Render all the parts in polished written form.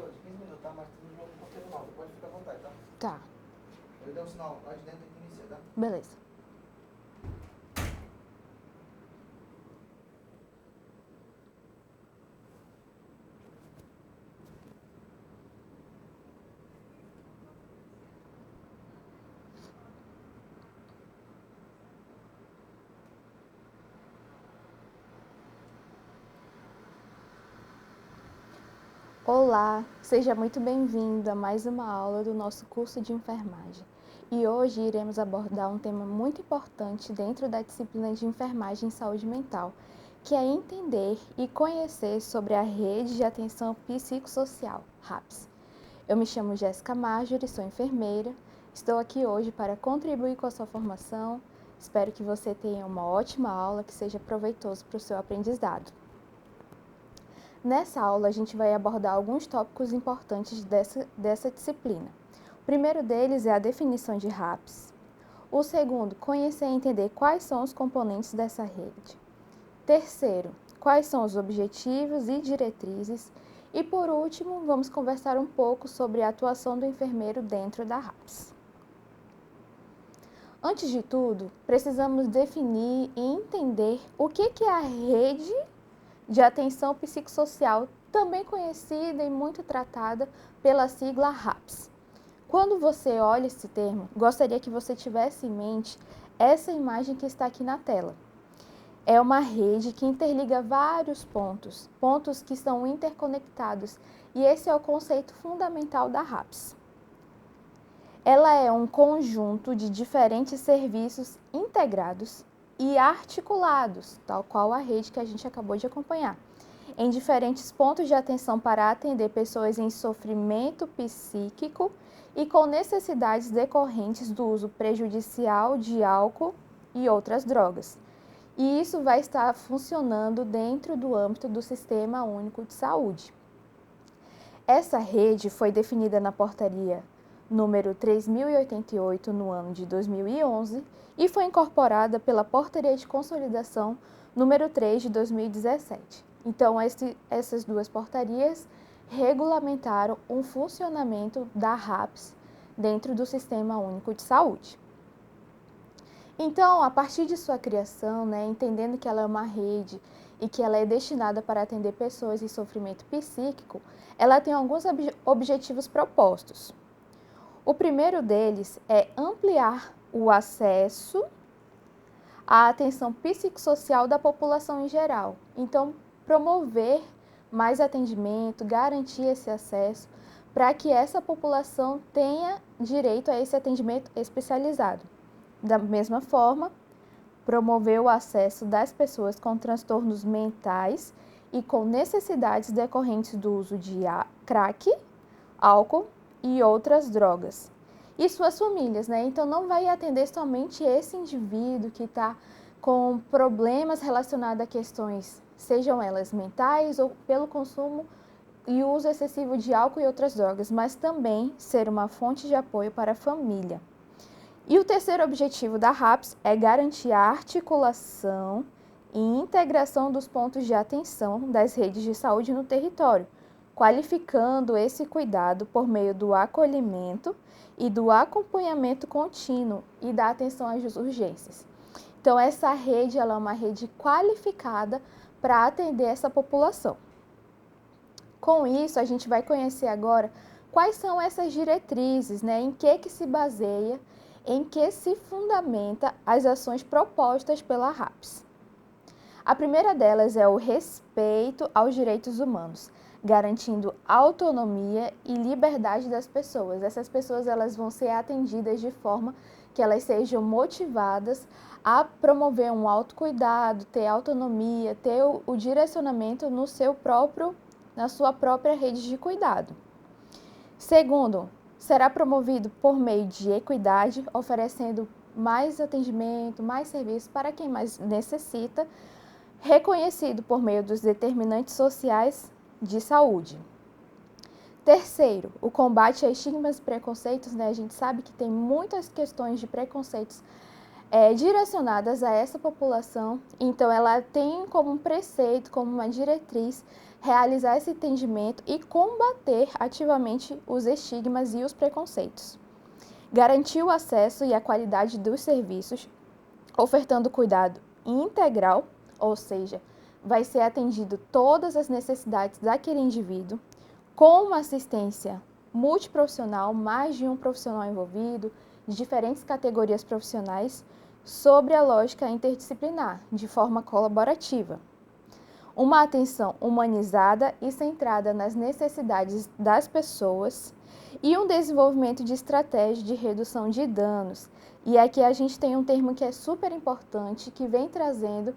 aula de 15 minutos, tá? Mas no jogo não conteúdo não, pode ficar à vontade, tá? Tá, Eu dei um sinal lá de dentro que inicia, tá? beleza. Olá, seja muito bem-vindo a mais uma aula do nosso curso de enfermagem. E hoje iremos abordar um tema muito importante dentro da disciplina de enfermagem e saúde mental, que é entender e conhecer sobre a rede de atenção psicossocial, RAPS. Eu me chamo Jéssica Marjorie, sou enfermeira, estou aqui hoje para contribuir com a sua formação. Espero que você tenha uma ótima aula, que seja proveitoso para o seu aprendizado. Nessa aula, a gente vai abordar alguns tópicos importantes dessa disciplina. O primeiro deles é a definição de RAPS. O segundo, conhecer e entender quais são os componentes dessa rede. Terceiro, quais são os objetivos e diretrizes. E por último, vamos conversar um pouco sobre a atuação do enfermeiro dentro da RAPS. Antes de tudo, precisamos definir e entender o que é a rede de atenção psicossocial, também conhecida e muito tratada pela sigla RAPS. Quando você olha esse termo, gostaria que você tivesse em mente essa imagem que está aqui na tela. É uma rede que interliga vários pontos que são interconectados, e esse é o conceito fundamental da RAPS. Ela é um conjunto de diferentes serviços integrados e articulados, tal qual a rede que a gente acabou de acompanhar, em diferentes pontos de atenção para atender pessoas em sofrimento psíquico e com necessidades decorrentes do uso prejudicial de álcool e outras drogas. E isso vai estar funcionando dentro do âmbito do Sistema Único de Saúde. Essa rede foi definida na portaria número 3088 no ano de 2011 e foi incorporada pela Portaria de Consolidação número 3 de 2017. Então, essas duas portarias regulamentaram o funcionamento da RAPS dentro do Sistema Único de Saúde. Então, a partir de sua criação, entendendo que ela é uma rede e que ela é destinada para atender pessoas em sofrimento psíquico, ela tem alguns objetivos propostos. O primeiro deles é ampliar o acesso à atenção psicossocial da população em geral. Então, promover mais atendimento, garantir esse acesso para que essa população tenha direito a esse atendimento especializado. Da mesma forma, promover o acesso das pessoas com transtornos mentais e com necessidades decorrentes do uso de crack, álcool e outras drogas. E suas famílias, Então não vai atender somente esse indivíduo que está com problemas relacionados a questões, sejam elas mentais ou pelo consumo e uso excessivo de álcool e outras drogas, mas também ser uma fonte de apoio para a família. E o terceiro objetivo da RAPS é garantir a articulação e integração dos pontos de atenção das redes de saúde no território, qualificando esse cuidado por meio do acolhimento e do acompanhamento contínuo e da atenção às urgências. Então, essa rede ela é uma rede qualificada para atender essa população. Com isso, a gente vai conhecer agora quais são essas diretrizes, em que se baseia, em que se fundamenta as ações propostas pela RAPS. A primeira delas é o respeito aos direitos humanos, garantindo autonomia e liberdade das pessoas. Essas pessoas elas vão ser atendidas de forma que elas sejam motivadas a promover um autocuidado, ter autonomia, ter o direcionamento na sua própria rede de cuidado. Segundo, será promovido por meio de equidade, oferecendo mais atendimento, mais serviços para quem mais necessita, reconhecido por meio dos determinantes sociais de saúde. Terceiro, o combate a estigmas e preconceitos, A gente sabe que tem muitas questões de preconceitos direcionadas a essa população, então ela tem como um preceito, como uma diretriz, realizar esse atendimento e combater ativamente os estigmas e os preconceitos. Garantir o acesso e a qualidade dos serviços, ofertando cuidado integral, ou seja, vai ser atendido todas as necessidades daquele indivíduo, com uma assistência multiprofissional, mais de um profissional envolvido, de diferentes categorias profissionais, sobre a lógica interdisciplinar, de forma colaborativa. Uma atenção humanizada e centrada nas necessidades das pessoas e um desenvolvimento de estratégia de redução de danos. E aqui a gente tem um termo que é super importante, que vem trazendo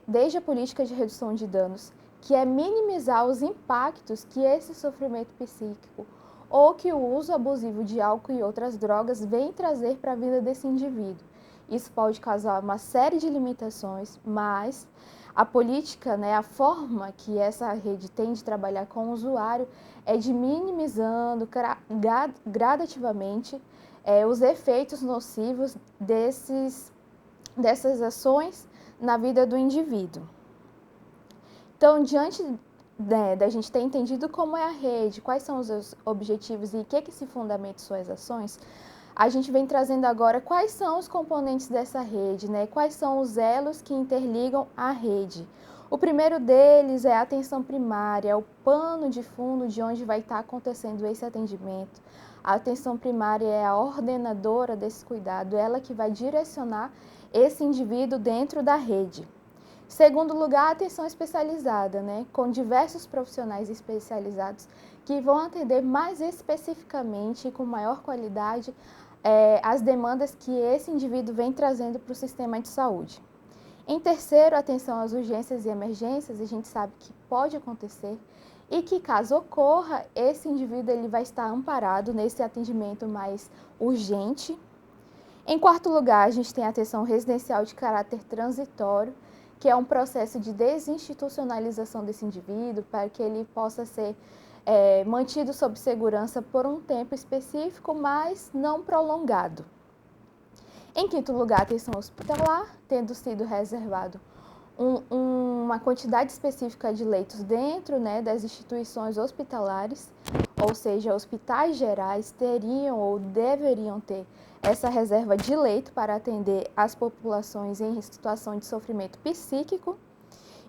desde a política de redução de danos, que é minimizar os impactos que esse sofrimento psíquico ou que o uso abusivo de álcool e outras drogas vem trazer para a vida desse indivíduo. Isso pode causar uma série de limitações, mas a política, a forma que essa rede tem de trabalhar com o usuário é de minimizando gradativamente os efeitos nocivos dessas ações na vida do indivíduo. Então, diante da gente ter entendido como é a rede, quais são os objetivos e o que se fundamenta suas ações, a gente vem trazendo agora quais são os componentes dessa rede, quais são os elos que interligam a rede. O primeiro deles é a atenção primária, é o pano de fundo de onde vai estar acontecendo esse atendimento. A atenção primária é a ordenadora desse cuidado, ela que vai direcionar esse indivíduo dentro da rede. Segundo lugar, a atenção especializada, com diversos profissionais especializados que vão atender mais especificamente e com maior qualidade as demandas que esse indivíduo vem trazendo para o sistema de saúde. Em terceiro, atenção às urgências e emergências, a gente sabe que pode acontecer e que, caso ocorra, esse indivíduo ele vai estar amparado nesse atendimento mais urgente. Em quarto lugar, a gente tem a atenção residencial de caráter transitório, que é um processo de desinstitucionalização desse indivíduo para que ele possa ser mantido sob segurança por um tempo específico, mas não prolongado. Em quinto lugar, a atenção hospitalar, tendo sido reservado uma quantidade específica de leitos dentro das instituições hospitalares, ou seja, hospitais gerais teriam ou deveriam ter essa reserva de leito para atender as populações em situação de sofrimento psíquico.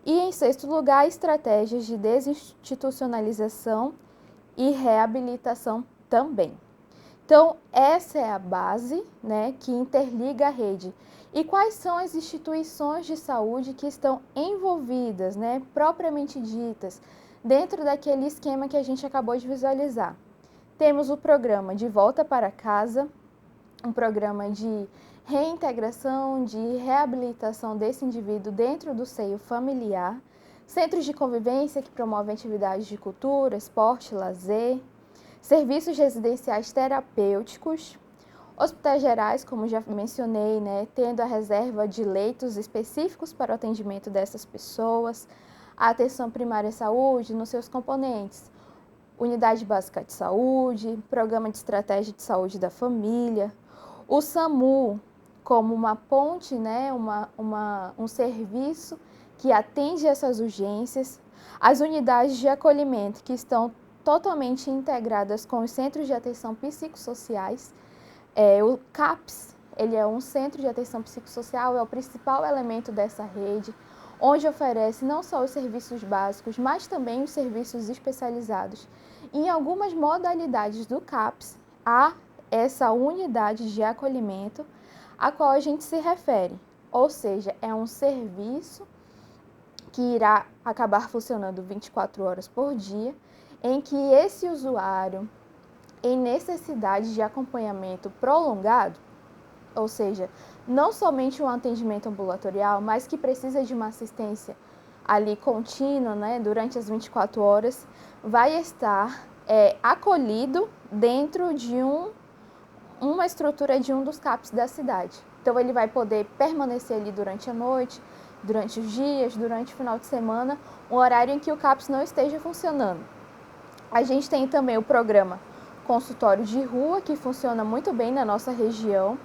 E, em sexto lugar, estratégias de desinstitucionalização e reabilitação também. Então, essa é a base que interliga a rede. E quais são as instituições de saúde que estão envolvidas, propriamente ditas, dentro daquele esquema que a gente acabou de visualizar? Temos o programa de volta para casa, um programa de reintegração, de reabilitação desse indivíduo dentro do seio familiar, centros de convivência que promovem atividades de cultura, esporte, lazer, serviços residenciais terapêuticos, hospitais gerais, como já mencionei, tendo a reserva de leitos específicos para o atendimento dessas pessoas, a atenção primária à saúde nos seus componentes, unidade básica de saúde, programa de estratégia de saúde da família, o SAMU como uma ponte, um serviço que atende essas urgências, as unidades de acolhimento que estão totalmente integradas com os centros de atenção psicossociais. O CAPS, ele é um centro de atenção psicossocial, é o principal elemento dessa rede, onde oferece não só os serviços básicos, mas também os serviços especializados. Em algumas modalidades do CAPS, há essa unidade de acolhimento a qual a gente se refere, ou seja, é um serviço que irá acabar funcionando 24 horas por dia, em que esse usuário, em necessidade de acompanhamento prolongado, ou seja, não somente um atendimento ambulatorial, mas que precisa de uma assistência ali contínua, durante as 24 horas, vai estar acolhido dentro de uma estrutura de um dos CAPs da cidade. Então, ele vai poder permanecer ali durante a noite, durante os dias, durante o final de semana, um horário em que o CAPS não esteja funcionando. A gente tem também o programa consultório de rua, que funciona muito bem na nossa região,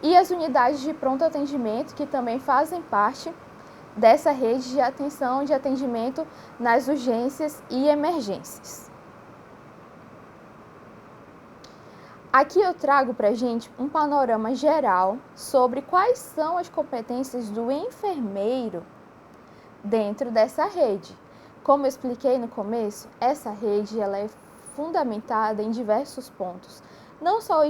e as unidades de pronto atendimento, que também fazem parte dessa rede de atenção de atendimento nas urgências e emergências. Aqui eu trago para a gente um panorama geral sobre quais são as competências do enfermeiro dentro dessa rede. Como eu expliquei no começo, essa rede ela é fundamentada em diversos pontos, não só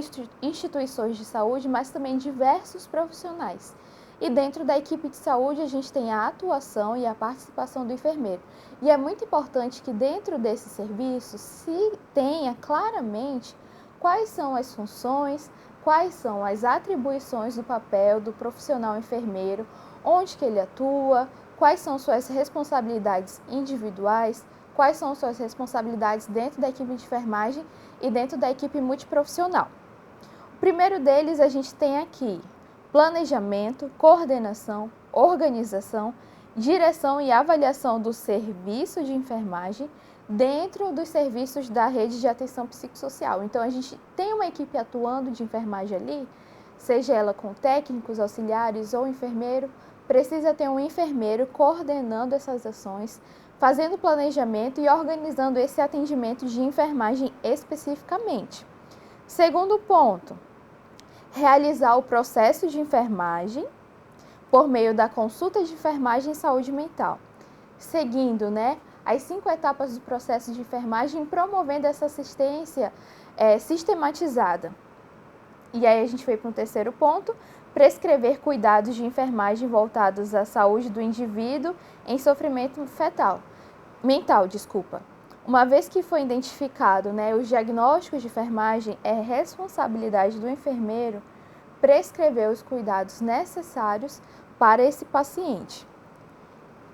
instituições de saúde, mas também diversos profissionais. E dentro da equipe de saúde a gente tem a atuação e a participação do enfermeiro. E é muito importante que dentro desse serviço se tenha claramente quais são as funções, quais são as atribuições do papel do profissional enfermeiro, onde que ele atua, quais são suas responsabilidades individuais, quais são suas responsabilidades dentro da equipe de enfermagem e dentro da equipe multiprofissional. O primeiro deles a gente tem aqui planejamento, coordenação, organização, direção e avaliação do serviço de enfermagem dentro dos serviços da rede de atenção psicossocial. Então, a gente tem uma equipe atuando de enfermagem ali, seja ela com técnicos, auxiliares ou enfermeiro, precisa ter um enfermeiro coordenando essas ações, fazendo planejamento e organizando esse atendimento de enfermagem especificamente. Segundo ponto, realizar o processo de enfermagem por meio da consulta de enfermagem e saúde mental, seguindo, as 5 etapas do processo de enfermagem, promovendo essa assistência sistematizada. E aí a gente veio para um terceiro ponto, prescrever cuidados de enfermagem voltados à saúde do indivíduo em sofrimento mental. Uma vez que foi identificado, os diagnósticos de enfermagem, é responsabilidade do enfermeiro prescrever os cuidados necessários para esse paciente.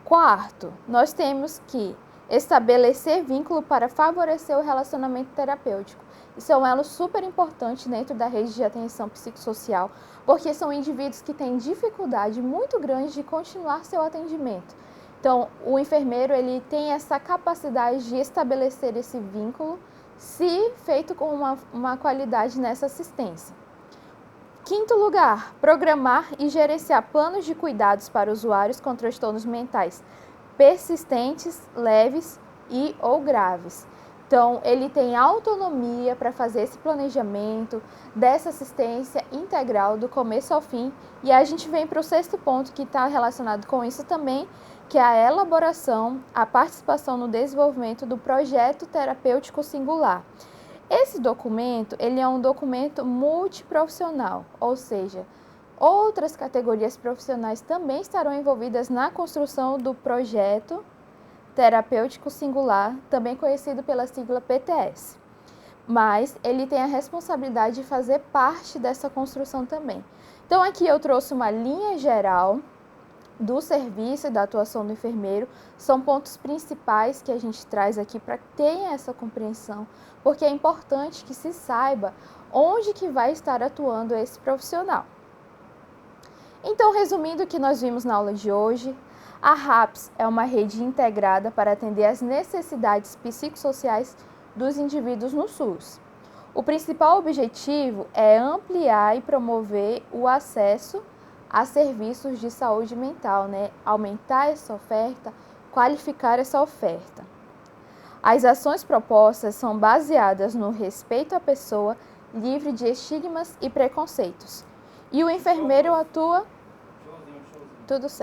Quarto, nós temos que estabelecer vínculo para favorecer o relacionamento terapêutico. Isso é um elo super importante dentro da rede de atenção psicossocial, porque são indivíduos que têm dificuldade muito grande de continuar seu atendimento. Então, o enfermeiro ele tem essa capacidade de estabelecer esse vínculo, se feito com uma qualidade nessa assistência. Quinto lugar, programar e gerenciar planos de cuidados para usuários com transtornos mentais persistentes, leves e ou graves. Então, ele tem autonomia para fazer esse planejamento dessa assistência integral do começo ao fim. E a gente vem para o sexto ponto que está relacionado com isso também, que é a elaboração, a participação no desenvolvimento do projeto terapêutico singular. Esse documento, ele é um documento multiprofissional, ou seja, outras categorias profissionais também estarão envolvidas na construção do projeto terapêutico singular, também conhecido pela sigla PTS. Mas ele tem a responsabilidade de fazer parte dessa construção também. Então aqui eu trouxe uma linha geral do serviço e da atuação do enfermeiro, são pontos principais que a gente traz aqui para que tenha essa compreensão, porque é importante que se saiba onde que vai estar atuando esse profissional. Então, resumindo o que nós vimos na aula de hoje, a RAPS é uma rede integrada para atender às necessidades psicossociais dos indivíduos no SUS. O principal objetivo é ampliar e promover o acesso a serviços de saúde mental, aumentar essa oferta, qualificar essa oferta. As ações propostas são baseadas no respeito à pessoa, livre de estigmas e preconceitos. E o enfermeiro atua tudo certo.